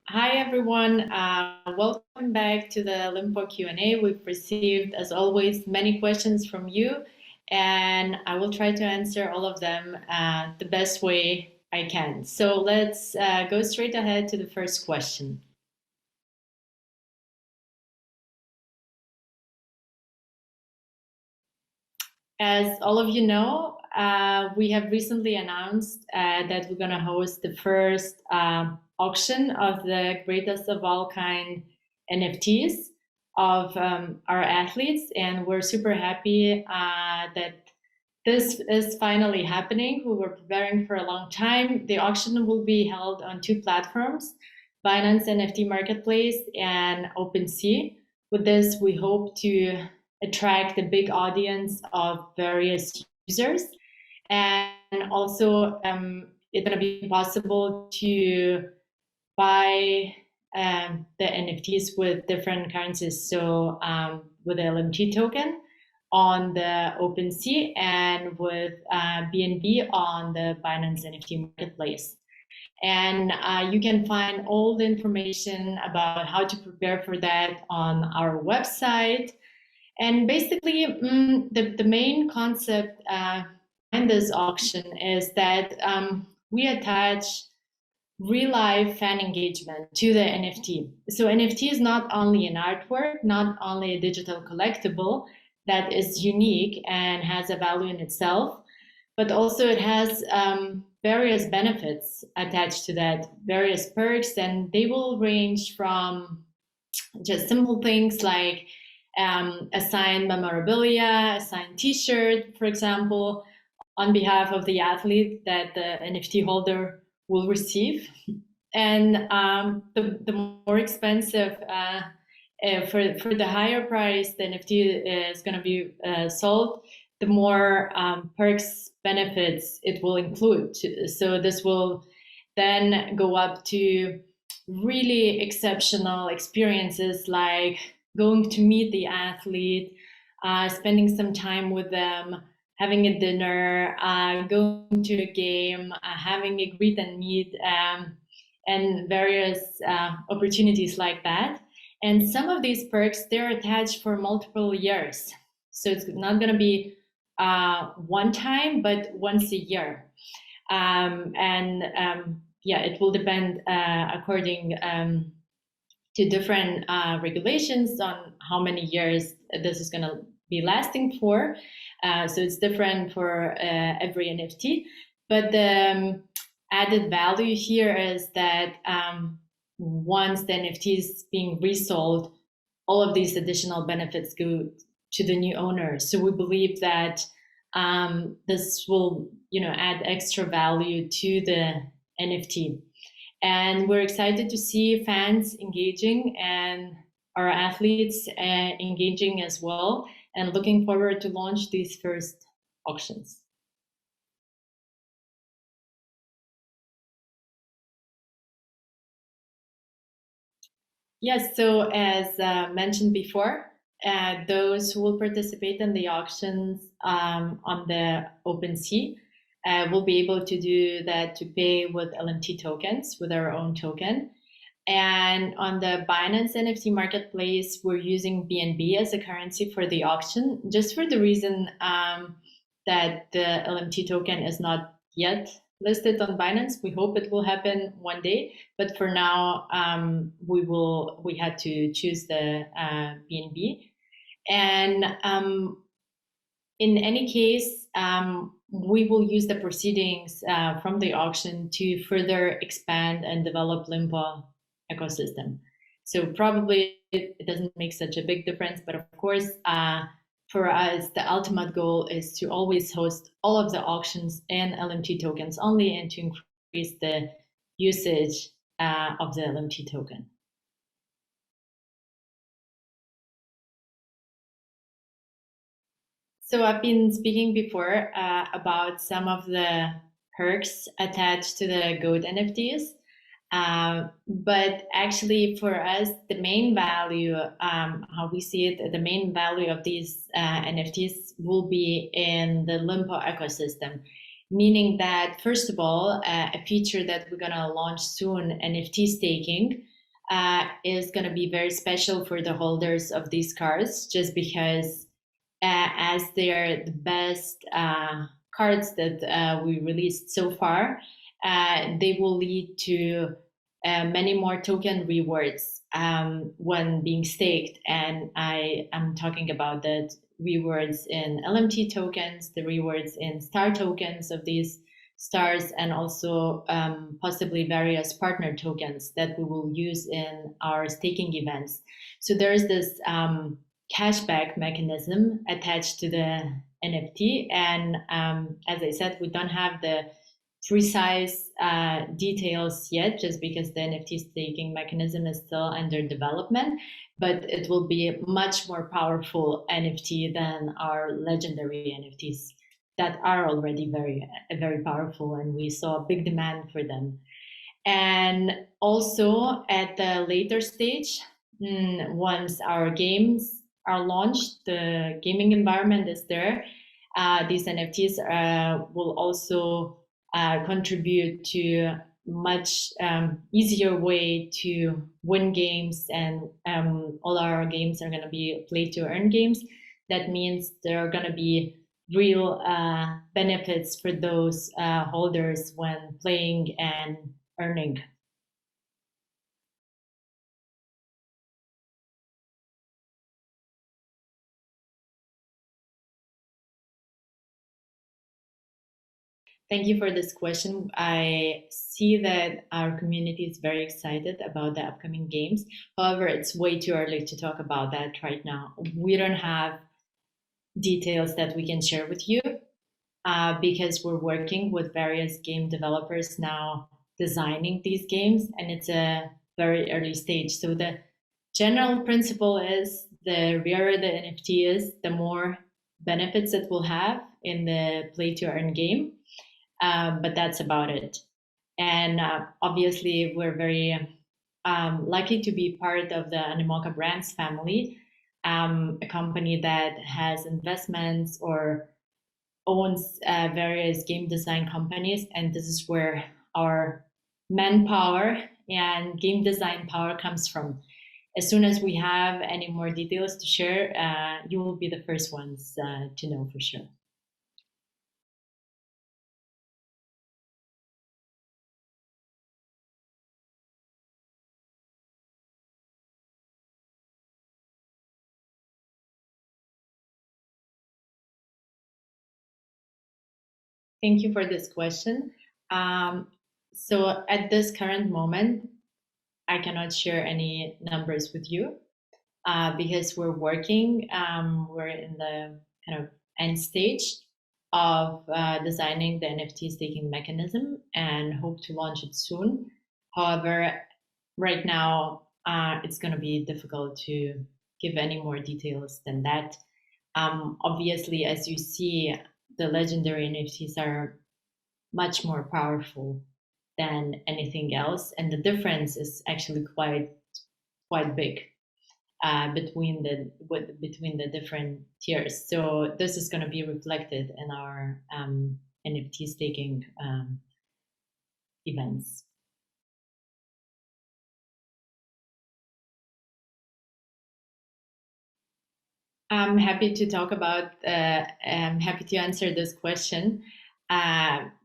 Hi everyone, welcome back to the Lympo Q&A. We've received, as always, many questions from you, and I will try to answer all of them the best way I can. So let's go straight ahead to the first question. As all of you know, we have recently announced that we're going to host the first auction of the greatest of all kind NFTs of our athletes, and we're super happy that this is finally happening. We were preparing for a long time. The auction will be held on two platforms, Binance NFT Marketplace and OpenSea. With this, we hope to attract a big audience of various users. And also, it's going to be possible to buy the NFTs with different currencies. So with the LMT token on the OpenSea and with BNB on the Binance NFT Marketplace. And you can find all the information about how to prepare for that on our website. And basically, the main concept behind this auction is that we attach real life fan engagement to the NFT. So NFT is not only an artwork, not only a digital collectible that is unique and has a value in itself, but also it has various benefits attached to that, various perks, and they will range from just simple things like a signed memorabilia, a signed t-shirt, for example, on behalf of the athlete that the NFT holder will receive. And the more expensive, for the higher price the NFT is going to be sold, the more perks, benefits it will include. So this will then go up to really exceptional experiences like going to meet the athlete, spending some time with them, having a dinner, going to a game, having a greet and meet, and various opportunities like that. And some of these perks, they're attached for multiple years. So it's not going to be one time, but once a year. Yeah, it will depend according to different regulations on how many years this is going to be lasting for. So it's different for every NFT. But the added value here is that once the NFT is being resold, all of these additional benefits go to the new owner. So we believe that this will, add extra value to the NFT. And we're excited to see fans engaging and our athletes engaging as well, and looking forward to launch these first auctions. Yes, so as mentioned before, those who will participate in the auctions on the OpenSea will be able to do that to pay with LMT tokens, with our own token. And on the Binance NFT Marketplace, we're using BNB as a currency for the auction, just for the reason that the LMT token is not yet listed on Binance. We hope it will happen one day, but for now, we had to choose the BNB. And in any case, we will use the proceedings from the auction to further expand and develop Lympo ecosystem. So probably it doesn't make such a big difference, but of course, for us, the ultimate goal is to always host all of the auctions in LMT tokens only, and to increase the usage of the LMT token. So I've been speaking before about some of the perks attached to the GOAT NFTs. But actually, for us, the main value, how we see it, the main value of these NFTs will be in the Lympo ecosystem, meaning that, first of all, a feature that we're going to launch soon, NFT staking, is going to be very special for the holders of these cards, just because as they are the best cards that we released so far, they will lead to many more token rewards when being staked. And I am talking about the rewards in LMT tokens, the rewards in star tokens of these stars, and also possibly various partner tokens that we will use in our staking events. So there's this cashback mechanism attached to the NFT. And as I said, we don't have the precise details yet, just because the NFT staking mechanism is still under development, but it will be a much more powerful NFT than our legendary NFTs that are already very powerful, and we saw a big demand for them. And also at the later stage, once our games are launched, the gaming environment is there, these NFTs will also contribute to much easier way to win games, and all our games are going to be play to earn games. That means there are going to be real benefits for those holders when playing and earning. Thank you for this question. I see that our community is very excited about the upcoming games. However, it's way too early to talk about that right now. We don't have details that we can share with you because we're working with various game developers now designing these games, and it's a very early stage. So the general principle is the rarer the NFT is, the more benefits it will have in the play to earn game. But that's about it. And obviously, we're very lucky to be part of the Animoca Brands family, a company that has investments or owns various game design companies. And this is where our manpower and game design power comes from. As soon as we have any more details to share, you will be the first ones to know for sure. Thank you for this question. So at this current moment, I cannot share any numbers with you because we're working, we're in the kind of end stage of designing the NFT staking mechanism and hope to launch it soon. However, right now, it's going to be difficult to give any more details than that. Obviously, as you see, the legendary NFTs are much more powerful than anything else, and the difference is actually quite big between the different tiers. So this is going to be reflected in our NFT staking events. I'm happy to talk about. I'm happy to answer this question.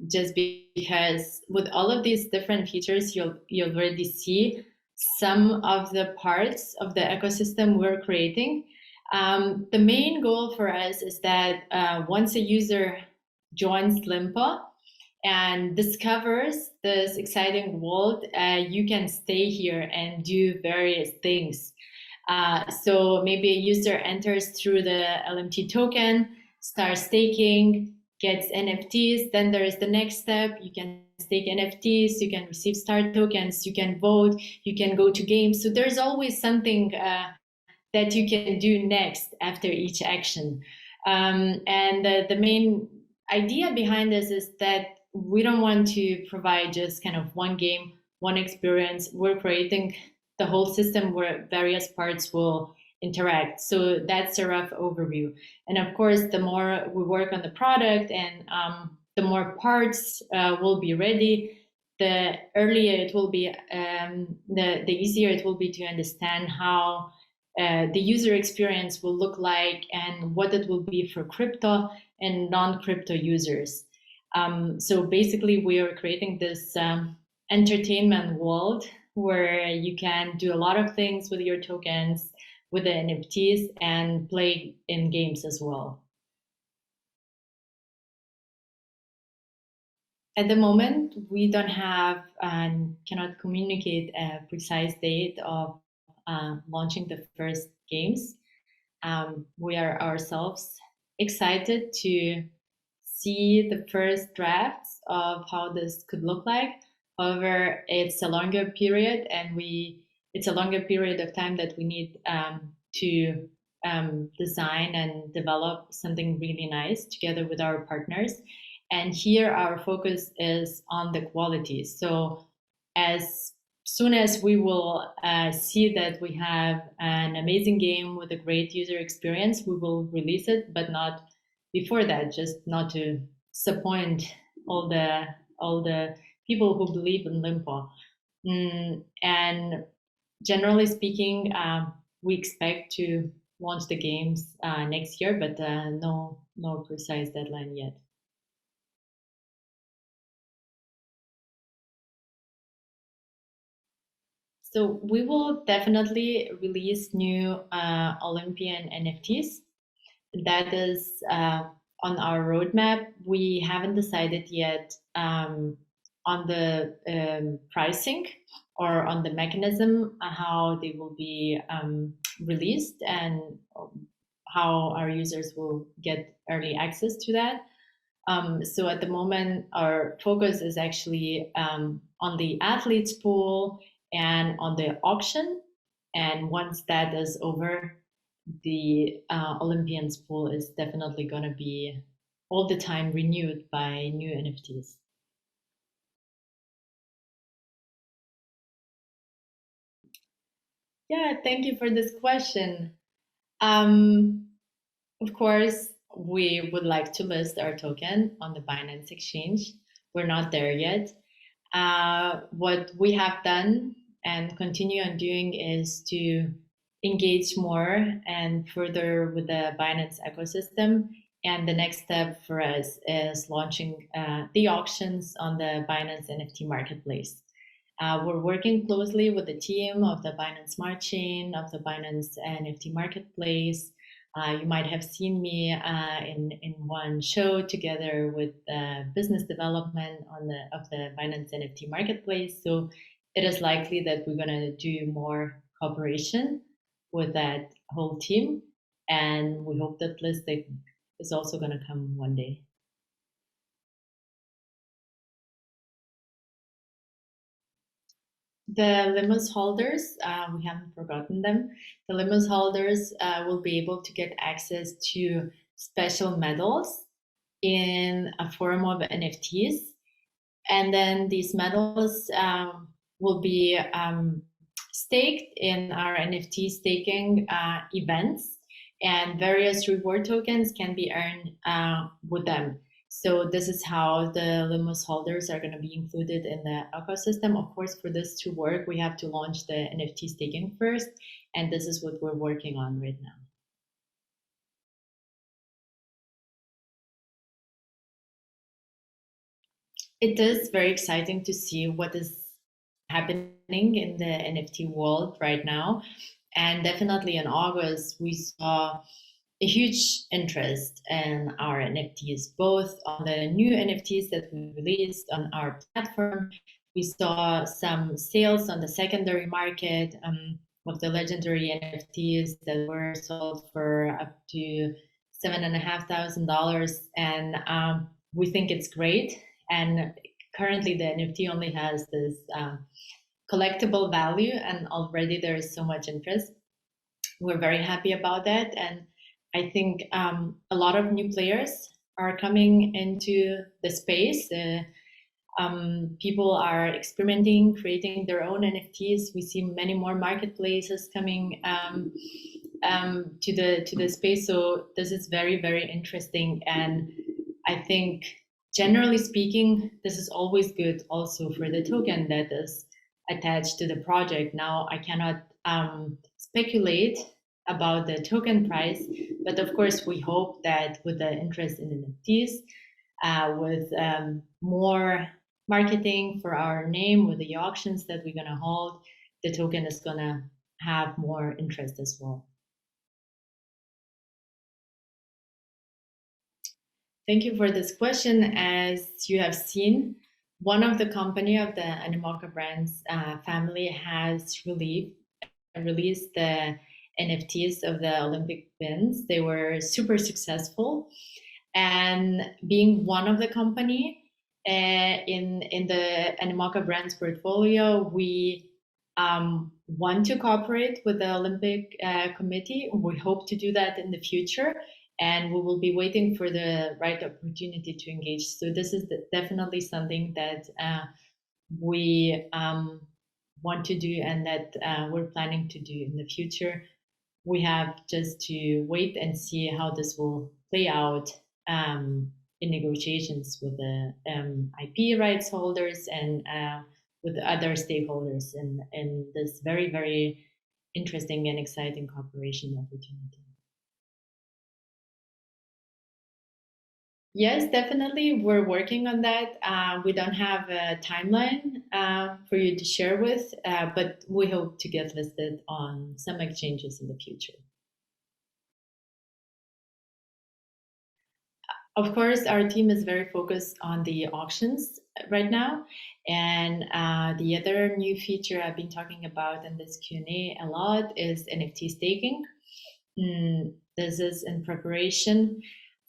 Just because with all of these different features, you'll already see some of the parts of the ecosystem we're creating. The main goal for us is that once a user joins Lympa and discovers this exciting world, you can stay here and do various things. So maybe a user enters through the LMT token, starts staking, gets NFTs, then there is the next step. You can stake NFTs, you can receive star tokens, you can vote, you can go to games. So there's always something that you can do next after each action. And the main idea behind this is that we don't want to provide just kind of one game, one experience. We're creating the whole system where various parts will interact. So that's a rough overview. And of course, the more we work on the product and the more parts will be ready, the earlier it will be, the easier it will be to understand how the user experience will look like and what it will be for crypto and non-crypto users. So basically, we are creating this entertainment world where you can do a lot of things with your tokens, with the NFTs, and play in games as well. At the moment, we don't have and cannot communicate a precise date of launching the first games. We are ourselves excited to see the first drafts of how this could look like. However, it's a longer period, and it's a longer period of time that we need to design and develop something really nice together with our partners. And here our focus is on the quality. So as soon as we will see that we have an amazing game with a great user experience, we will release it, but not before that, just not to disappoint all the people who believe in Lympo. And generally speaking, we expect to launch the games next year, but no precise deadline yet. So we will definitely release new Olympian NFTs. That is on our roadmap. We haven't decided yet on the pricing or on the mechanism how they will be released and how our users will get early access to that. So at the moment, our focus is actually on the athletes pool and on the auction. And once that is over, the Olympians pool is definitely going to be all the time renewed by new NFTs. Yeah, thank you for this question. Of course, we would like to list our token on the Binance exchange. We're not there yet. What we have done and continue on doing is to engage more and further with the Binance ecosystem. And the next step for us is launching the auctions on the Binance NFT marketplace. We're working closely with the team of the Binance Smart Chain, of the Binance NFT marketplace. You might have seen me in one show together with business development of the Binance NFT marketplace. So it is likely that we're going to do more cooperation with that whole team, and we hope that listing is also going to come one day. The LYMUS holders, we haven't forgotten them. The LYMUS holders will be able to get access to special medals in a form of NFTs. And then these medals will be staked in our NFT staking events, and various reward tokens can be earned with them. So this is how the LYMUS holders are going to be included in the ecosystem. Of course, for this to work, we have to launch the NFT staking first, and this is what we're working on right now. It is very exciting to see what is happening in the NFT world right now. And definitely in August, we saw a huge interest in our NFTs, both on the new NFTs that we released on our platform. We saw some sales on the secondary market of the legendary NFTs that were sold for up to $7,500, and we think it's great. And currently, the NFT only has this collectible value, and already there is so much interest. We're very happy about that, and I think a lot of new players are coming into the space. People are experimenting, creating their own NFTs. We see many more marketplaces coming to the space. So this is very, very interesting, and I think generally speaking, this is always good also for the token that is attached to the project. Now, I cannot speculate about the token price, but of course, we hope that with the interest in NFTs, with more marketing for our name, with the auctions that we're going to hold, the token is going to have more interest as well. Thank you for this question. As you have seen, one of the company of the Animoca Brands family has released the NFTs of the Olympic wins. They were super successful, and being one of the company in the Animoca Brands portfolio, we want to cooperate with the Olympic Committee. We hope to do that in the future, and we will be waiting for the right opportunity to engage. So this is definitely something that we want to do and that we're planning to do in the future. We have just to wait and see how this will play out in negotiations with the IP rights holders and with other stakeholders in this very, very interesting and exciting cooperation opportunity. Yes, definitely. We're working on that. We don't have a timeline for you to share with, but we hope to get listed on some exchanges in the future. Of course, our team is very focused on the auctions right now. And the other new feature I've been talking about in this Q&A a lot is NFT staking. This is in preparation.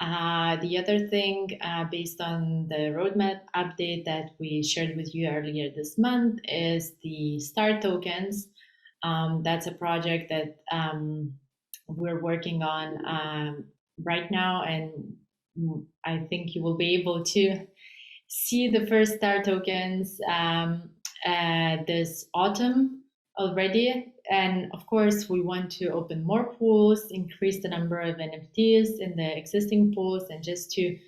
The other thing, based on the roadmap update that we shared with you earlier this month, is the STAR tokens. That's a project that we're working on right now, and I think you will be able to see the first STAR tokens this autumn already. And of course, we want to open more pools, increase the number of NFTs in the existing pools, and just to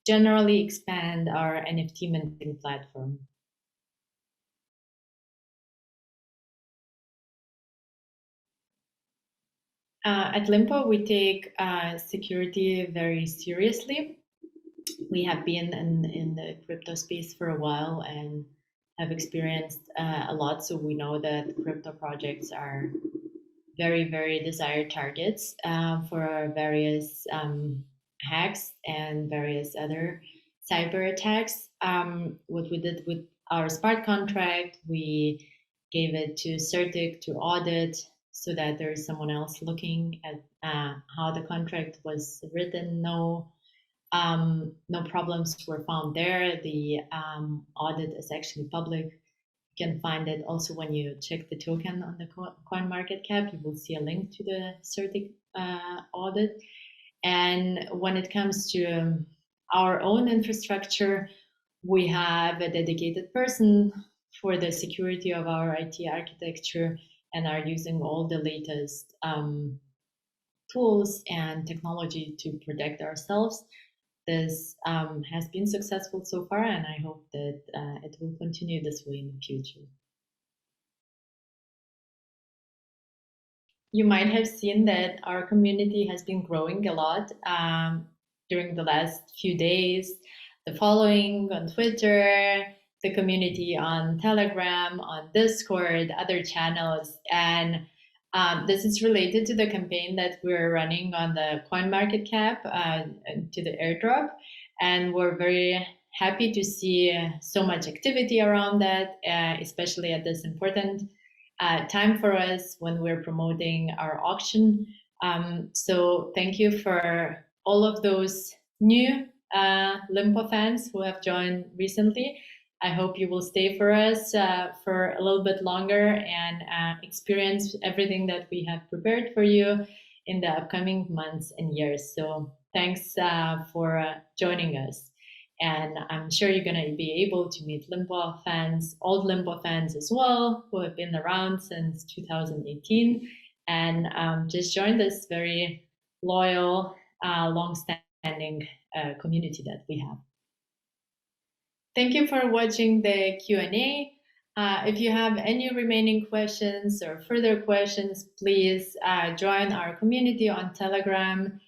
generally expand our NFT minting platform. At Lympo, we take security very seriously. We have been in the crypto space for a while and have experienced a lot, so we know that crypto projects are very, very desired targets for various hacks and various other cyber attacks. What we did with our smart contract, we gave it to Certic to audit so that there is someone else looking at how the contract was written. No problems were found there. The audit is actually public. You can find it also when you check the token on the CoinMarketCap. You will see a link to the Certic audit. And when it comes to our own infrastructure, we have a dedicated person for the security of our IT architecture and are using all the latest tools and technology to protect ourselves. This has been successful so far, and I hope that it will continue this way in the future. You might have seen that our community has been growing a lot during the last few days. The following on Twitter, the community on Telegram, on Discord, other channels, and this is related to the campaign that we're running on the CoinMarketCap to the airdrop, and we're very happy to see so much activity around that, especially at this important time for us when we're promoting our auction. So thank you for all of those new Lympo fans who have joined recently. I hope you will stay for us for a little bit longer and experience everything that we have prepared for you in the upcoming months and years. So thanks for joining us. And I'm sure you're going to be able to meet Lympo fans, old Lympo fans as well, who have been around since 2018 and just joined this very loyal, long-standing community that we have. Thank you for watching the Q&A. If you have any remaining questions or further questions, please join our community on Telegram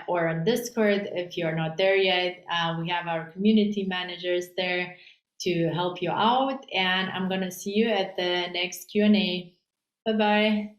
or on Discord. If you're not there yet, we have our community managers there to help you out. And I'm going to see you at the next Q&A. Bye-bye.